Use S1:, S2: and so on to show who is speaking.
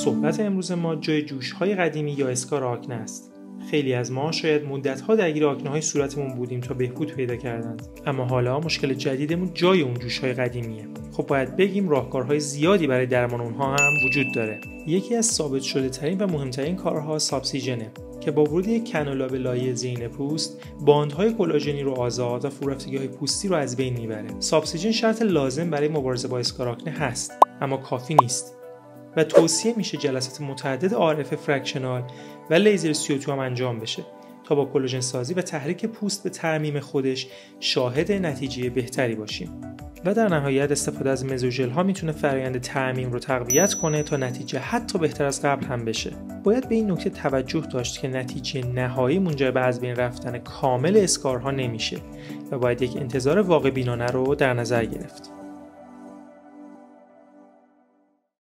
S1: صحبت امروز ما جای جوش‌های قدیمی یا اسکار آکنه است. خیلی از ما شاید مدت‌ها درگیر آکنه‌های صورتمون بودیم تا بهبود پیدا کردند، اما حالا مشکل جدیدمون جای اون جوش‌های قدیمیه. خب باید بگیم راهکارهای زیادی برای درمان اونها هم وجود داره. یکی از ثابت شده ترین و مهمترین کارها سابسیژنه که با ورود یک کانولا به لایه زین پوست باندهای کلاژنی رو آزاد و فورفتگی‌های پوستی رو از بین میبره. سابسیژن شرط لازم برای مبارزه با اسکار آکنه هست، اما کافی نیست و توصیه میشه جلسات متعدد RF فرکشنال و لیزر CO2 هم انجام بشه تا با کلاژن سازی و تحریک پوست به ترمیم خودش شاهد نتیجه بهتری باشیم. و در نهایت استفاده از مزوژل ها میتونه فرآیند ترمیم رو تقویت کنه تا نتیجه حتی بهتر از قبل هم بشه. باید به این نکته توجه داشت که نتیجه نهایی منجر به از بین رفتن کامل اسکارها نمیشه و باید یک انتظار واقع بینانه رو در نظر گرفت.